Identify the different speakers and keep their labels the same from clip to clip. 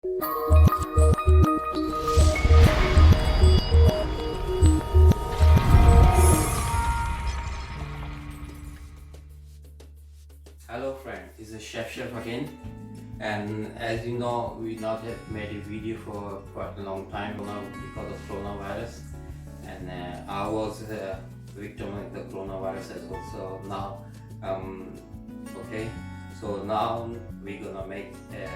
Speaker 1: Hello friend, this is Chef again, and as you know, we not have made a video for quite a long time now because of coronavirus, and I was a victim of the coronavirus as well. So now, okay, so now we're gonna make a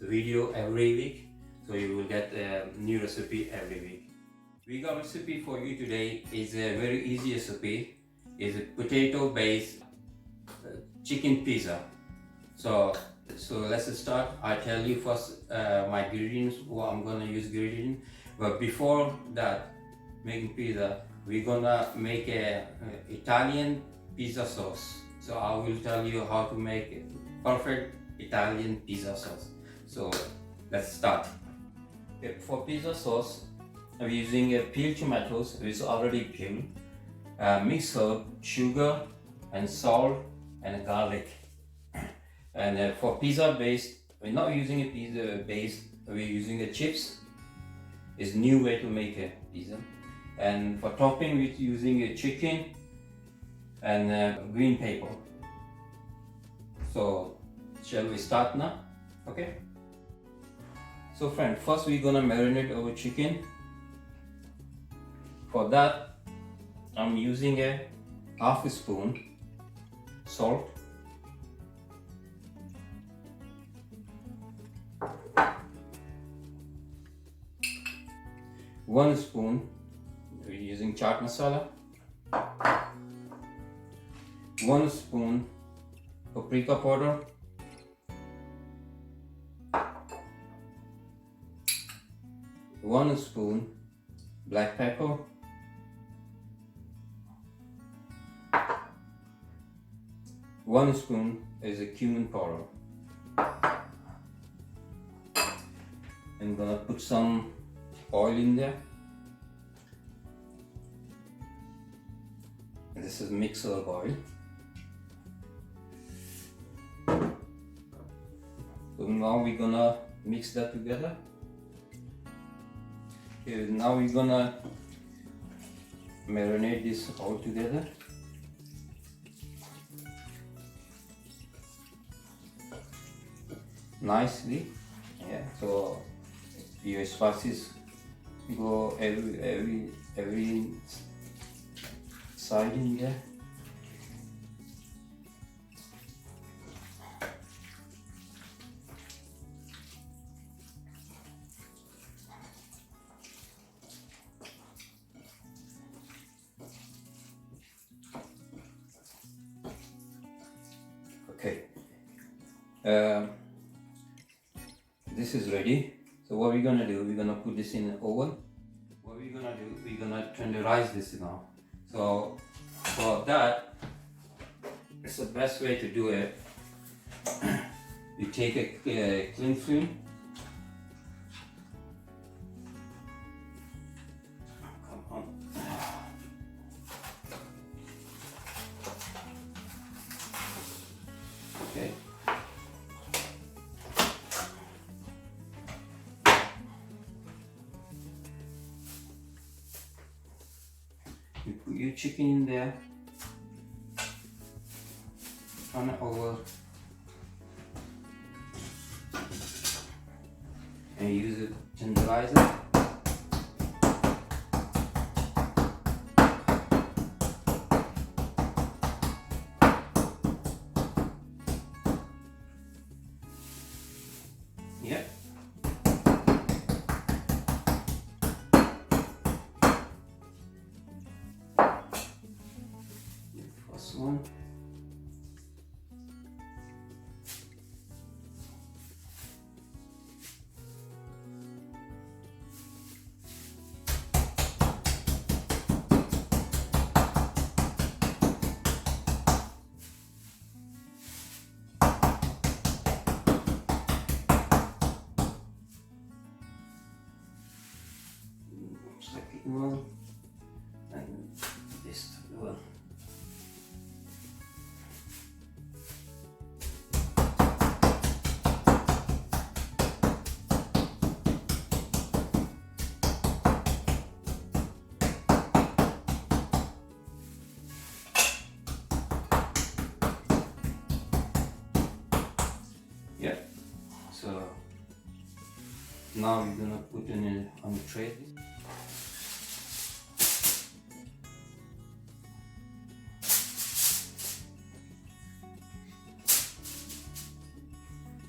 Speaker 1: video every week, so you will get a new recipe every week. We got recipe for you today is a very easy recipe. Is a potato based chicken pizza. So let's start. I tell you first my ingredients, what I'm gonna use ingredient. But before that, making pizza, we're gonna make a Italian pizza sauce. So I will tell you how to make a perfect Italian pizza sauce. So let's start. Okay, for pizza sauce, I'm using peeled tomatoes, which is already peeled, mixed herb, sugar, and salt, and garlic. And for pizza base, we're not using a pizza base, we're using a chips. It's new way to make a pizza. And for topping, we're using a chicken and green pepper. So shall we start now? Okay. So friend, first we're gonna marinate our chicken. For that, I'm using a half a spoon salt, one spoon, we're using chaat masala, 1 spoon paprika powder, 1 spoon black pepper, 1 spoon is a cumin powder. I'm gonna put some oil in there. And this is mixer of oil. So now we're gonna mix that together. Okay, now we're gonna marinate this all together. Nicely, yeah. So your spices go every side in there. Okay. This is ready. So what we're gonna do, we're gonna put this in the oven. What we're gonna do, we're gonna tenderize this now. So for that, it's the best way to do it. You take a cling film. Come on. Okay. You put your chicken in there, turn it over, and use it to tenderize it. Yep. First one. Second one, and this one. So now we're gonna put in on the tray.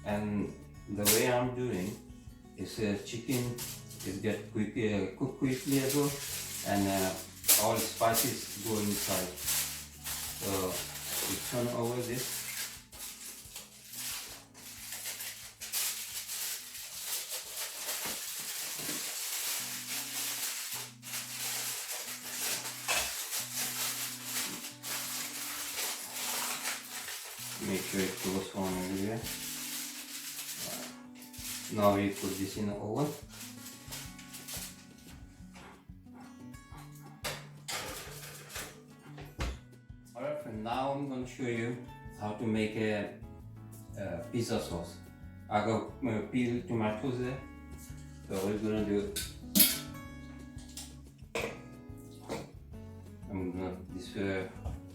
Speaker 1: And the way I'm doing is chicken is get cooked quickly as well, and all spices go inside. So we turn over this. Make sure it goes on everywhere. Now we put this in the oven. Alright, for now I'm going to show you how to make a pizza sauce. I got peeled tomatoes there. So what we're going to do, I'm going to put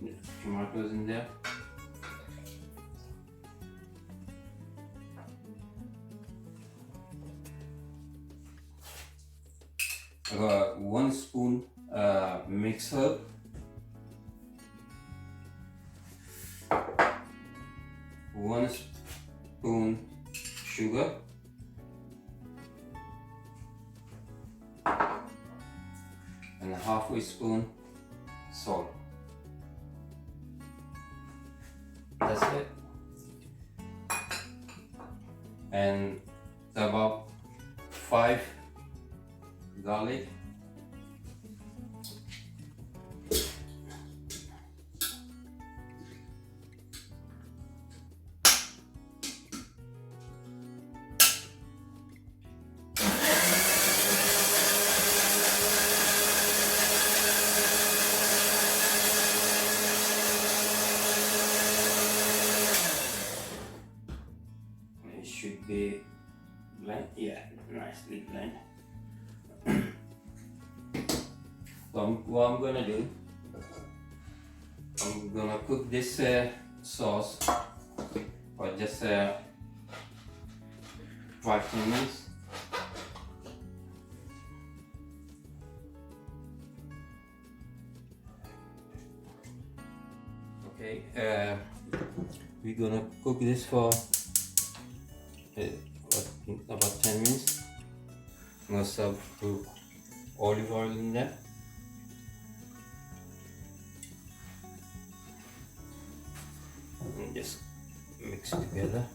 Speaker 1: these tomatoes in there. I got 1 spoon mixed herb, 1 spoon sugar, and a half spoon salt. That's it. And about 5 garlic, it should be blend, yeah, nicely blend. So what I'm gonna do, I'm gonna cook this sauce for just 5-10 minutes. Okay, we're gonna cook this for about 10 minutes. I'm gonna serve to olive oil in there. And just mix it together.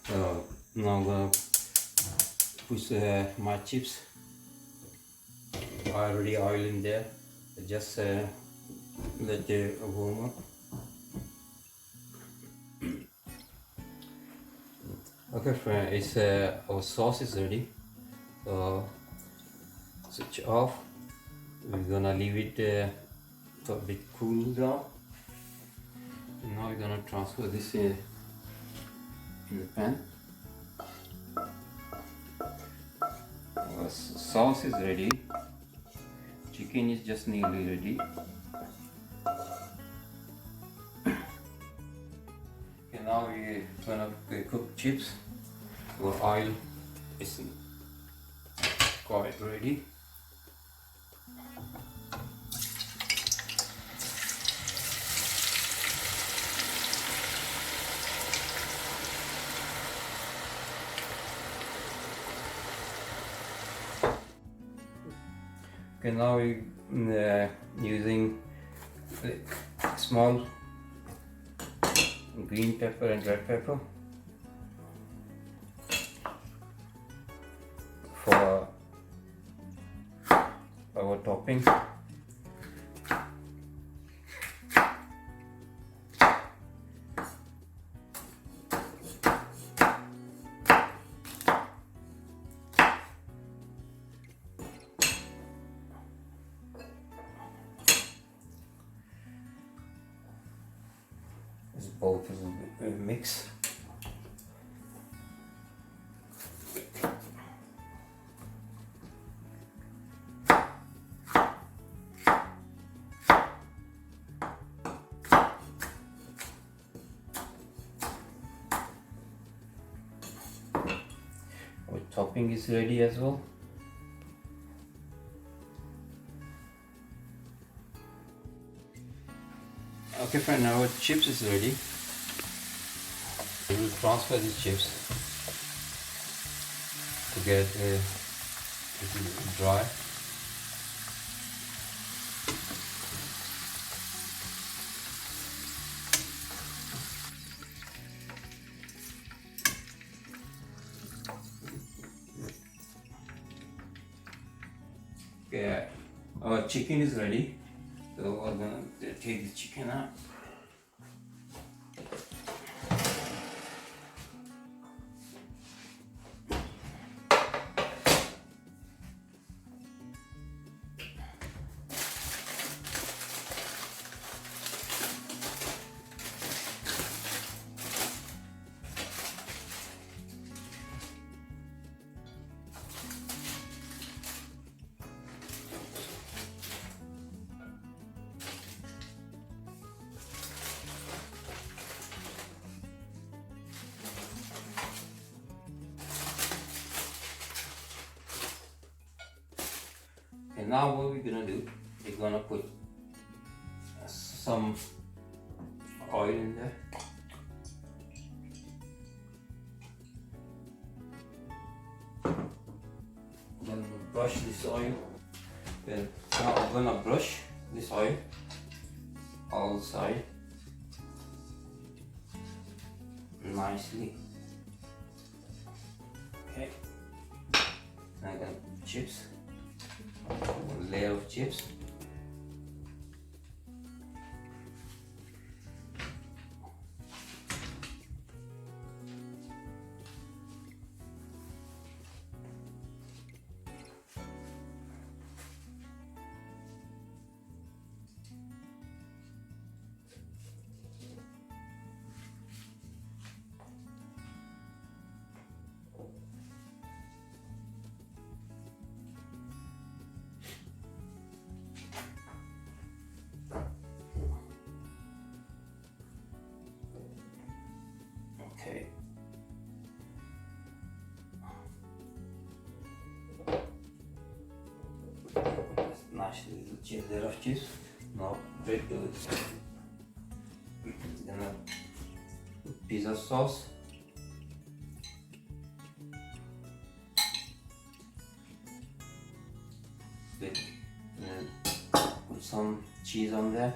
Speaker 1: So now I'm gonna put my chips. Already oil in there. Just let it warm up. Okay, friend, it's our sauce is ready. So switch off. We're gonna leave it to a bit cool down. And now we're gonna transfer this in the pan. Our sauce is ready. Chicken is just nearly ready. Okay, now we're gonna cook chips. Our oil is quite ready. Okay, now we're using small green pepper and red pepper for our topping. It's both a mix. topping is ready as well. Okay friend, now our chips is ready. We will transfer these chips to get a little dry. Okay, our chicken is ready, so we're gonna take the chicken out. And now what we're gonna do, we're gonna put some oil in there. Then we'll brush this oil. Then now I'm gonna brush this oil all side nicely. Okay. Now I'm gonna put chips. One layer of chips. Okay. Nice little layer of cheese. Now break the gonna put pizza sauce. Good. And put some cheese on there.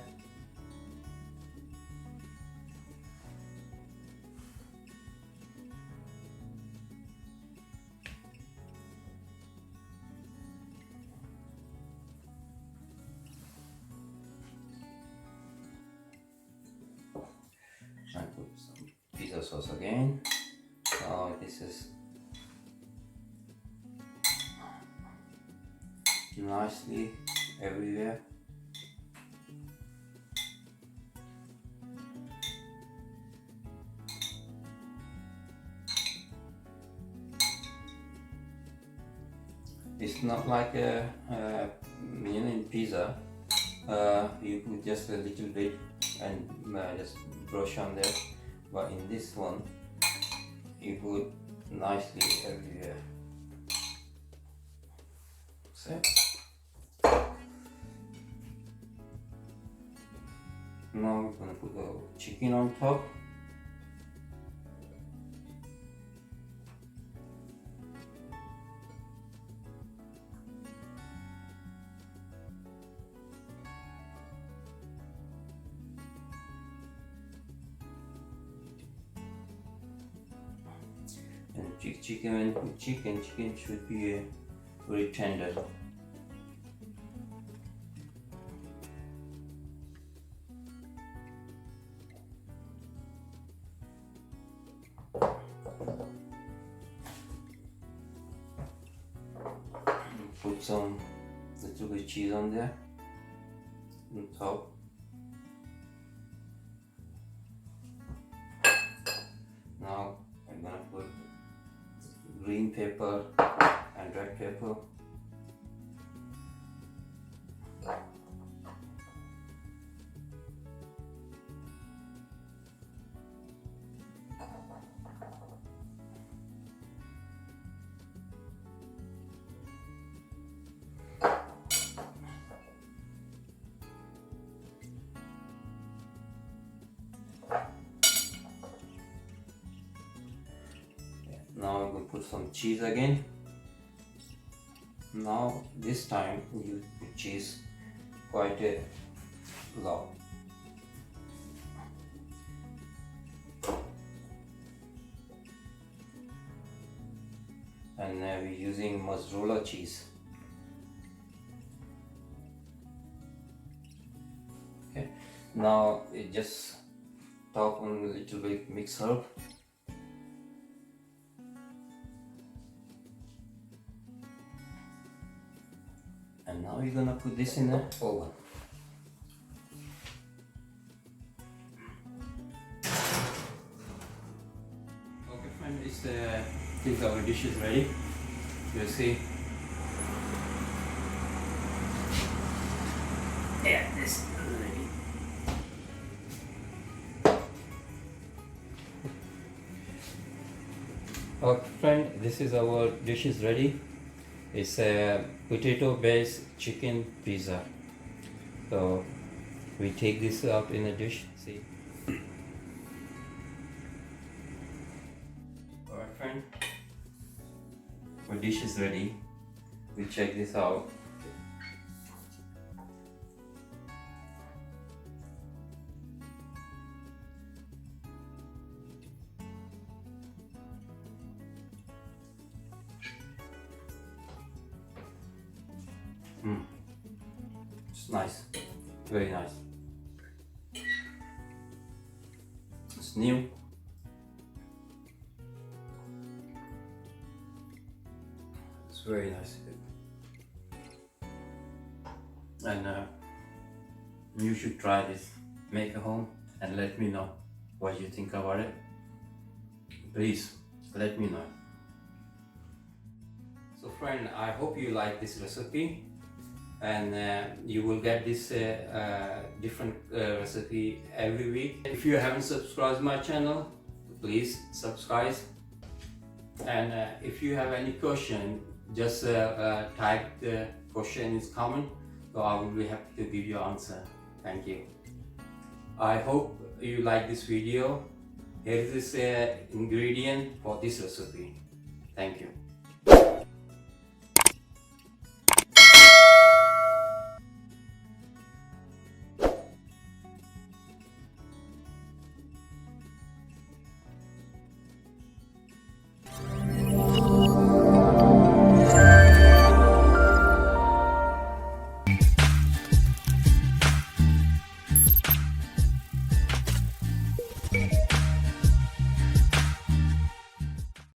Speaker 1: And put some pizza sauce again. So this is nicely everywhere. It's not like in pizza. You put just a little bit and just brush on there, but in this one you put nicely everywhere. See? Now we're gonna put the chicken on top. And chicken, when you put chicken should be very tender. Put some little bit cheese on there, on top. Now I'm gonna put green pepper and red pepper. put some cheese again. Now this time you put cheese quite a lot. And we're using mozzarella cheese. Okay, now it just top on a little bit mixed herb. And now we're gonna put this in the oven. Okay friends, think our dish is ready. You see? Yeah, this is ready. Okay friend, this is our dish is ready. It's a potato based chicken pizza. So we take this up in a dish. See? Alright friend, our dish is ready. We check this out. It's nice, very nice. It's new. It's very nice. And you should try this. Make a home and let me know what you think about it. Please let me know. So friend, I hope you like this recipe, and you will get this different recipe every week. If you haven't subscribed my channel, please subscribe. And if you have any question, just type the question in comment, so I will be happy to give you an answer. Thank you. I hope you like this video. Here is this ingredient for this recipe. Thank you.